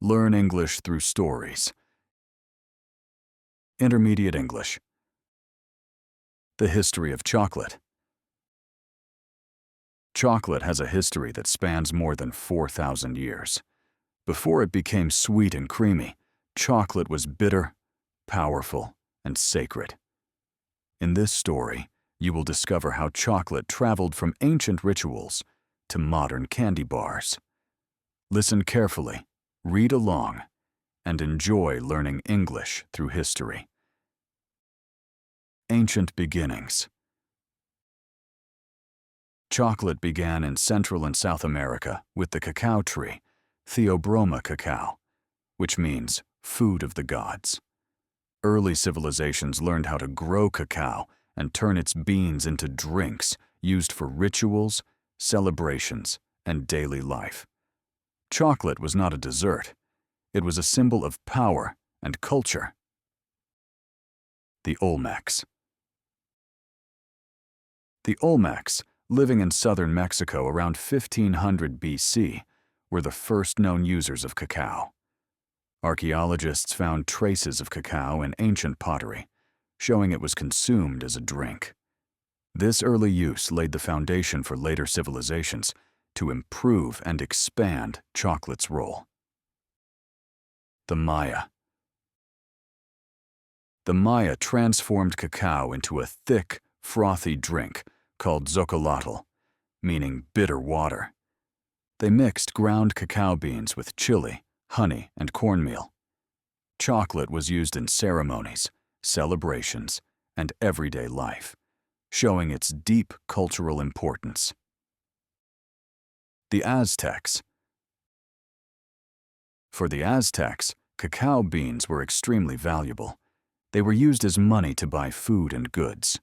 Learn English through stories. Intermediate English. The history of chocolate. Chocolate has a history that spans more than 4,000 years. Before it became sweet and creamy, chocolate was bitter, powerful, and sacred. In this story, you will discover how chocolate traveled from ancient rituals to modern candy bars. Listen carefully, read along, and enjoy learning English through history. Ancient beginnings. Chocolate began in Central and South America with the cacao tree, Theobroma cacao, which means food of the gods. Early civilizations learned how to grow cacao and turn its beans into drinks used for rituals, celebrations, and daily life. Chocolate was not a dessert. It was a symbol of power and culture. The Olmecs. The Olmecs, living in southern Mexico around 1500 BC, were the first known users of cacao. Archaeologists found traces of cacao in ancient pottery, showing it was consumed as a drink. This early use laid the foundation for later civilizations to improve and expand chocolate's role. The Maya. The Maya transformed cacao into a thick, frothy drink called xocolotl, meaning bitter water. They mixed ground cacao beans with chili, honey, and cornmeal. Chocolate was used in ceremonies, celebrations, and everyday life, showing its deep cultural importance. The Aztecs. For the Aztecs, cacao beans were extremely valuable. They were used as money to buy food and goods.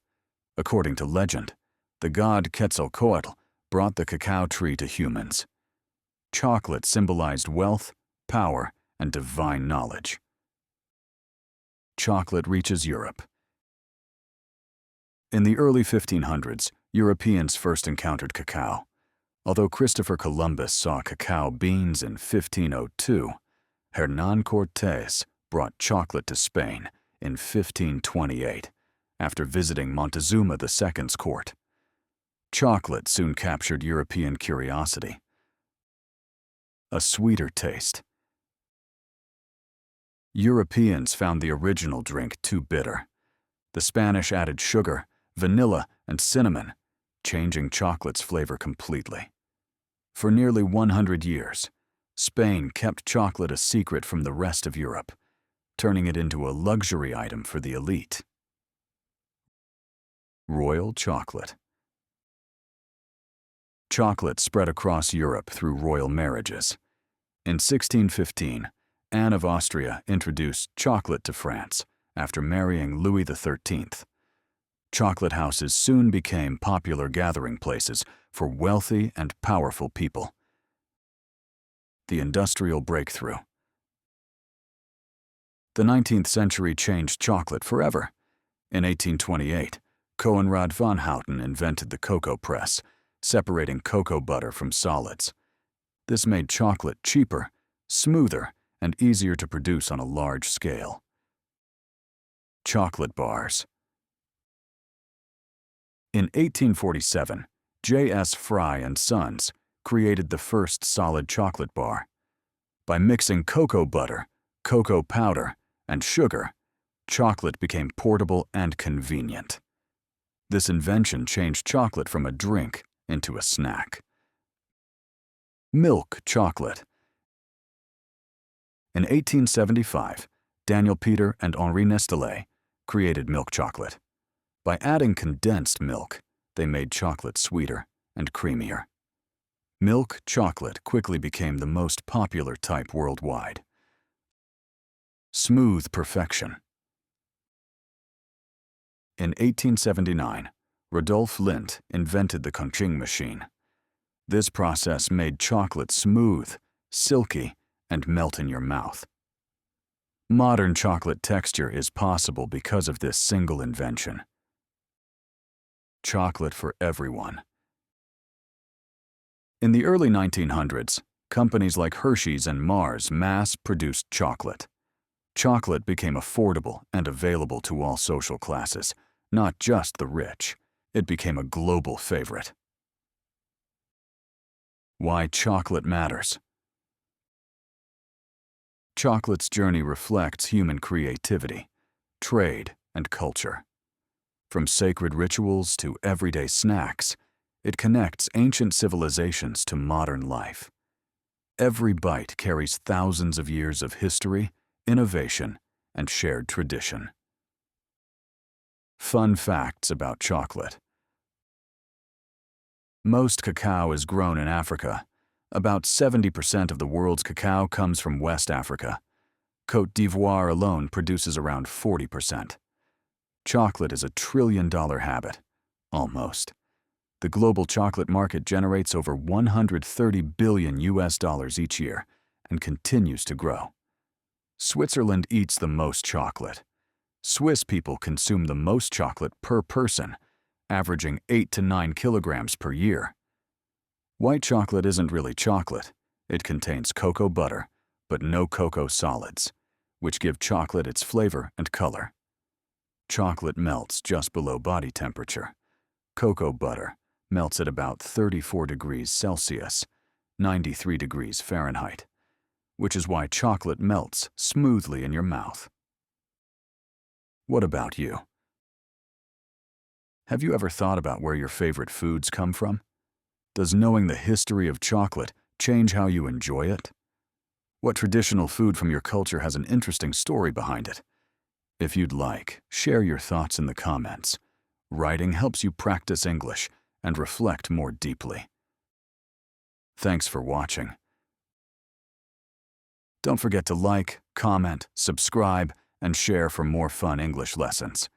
According to legend, the god Quetzalcoatl brought the cacao tree to humans. Chocolate symbolized wealth, power, and divine knowledge. Chocolate reaches Europe. In the early 1500s, Europeans first encountered cacao. Although Christopher Columbus saw cacao beans in 1502, Hernán Cortés brought chocolate to Spain in 1528 after visiting Montezuma II's court. Chocolate soon captured European curiosity. A sweeter taste. Europeans found the original drink too bitter. The Spanish added sugar, vanilla, and cinnamon, changing chocolate's flavor completely. For nearly 100 years, Spain kept chocolate a secret from the rest of Europe, turning it into a luxury item for the elite. Royal chocolate. Chocolate spread across Europe through royal marriages. In 1615, Anne of Austria introduced chocolate to France after marrying Louis XIII. Chocolate houses soon became popular gathering places for wealthy and powerful people. The industrial breakthrough. The 19th century changed chocolate forever. In 1828, Coenraad van Houten invented the cocoa press, separating cocoa butter from solids. This made chocolate cheaper, smoother, and easier to produce on a large scale. Chocolate bars. In 1847, J.S. Fry and Sons created the first solid chocolate bar. By mixing cocoa butter, cocoa powder, and sugar, chocolate became portable and convenient. This invention changed chocolate from a drink into a snack. Milk chocolate. In 1875, Daniel Peter and Henri Nestlé created milk chocolate. By adding condensed milk, they made chocolate sweeter and creamier. Milk chocolate quickly became the most popular type worldwide. Smooth perfection. In 1879, Rodolphe Lindt invented the conching machine. This process made chocolate smooth, silky, and melt in your mouth. Modern chocolate texture is possible because of this single invention. Chocolate for everyone. In the early 1900s, Companies like Hershey's and Mars mass-produced chocolate. Chocolate became affordable and available to all social classes, not just the rich. It became a global favorite. Why chocolate matters. Chocolate's journey reflects human creativity, trade, and culture. From sacred rituals to everyday snacks, it connects ancient civilizations to modern life. Every bite carries thousands of years of history, innovation, and shared tradition. Fun facts about chocolate. Most cacao is grown in Africa. About 70% of the world's cacao comes from West Africa. Côte d'Ivoire alone produces around 40%. Chocolate is a trillion-dollar habit. Almost. The global chocolate market generates over $130 billion each year and continues to grow. Switzerland eats the most chocolate. Swiss people consume the most chocolate per person, averaging 8 to 9 kilograms per year. White chocolate isn't really chocolate. It contains cocoa butter, but no cocoa solids, which give chocolate its flavor and color. Chocolate melts just below body temperature. Cocoa butter melts at about 34 degrees Celsius, 93 degrees Fahrenheit, which is why chocolate melts smoothly in your mouth. What about you? Have you ever thought about where your favorite foods come from? Does knowing the history of chocolate change how you enjoy it? What traditional food from your culture has an interesting story behind it? If you'd like, share your thoughts in the comments. Writing helps you practice English and reflect more deeply. Thanks for watching. Don't forget to like, comment, subscribe, and share for more fun English lessons.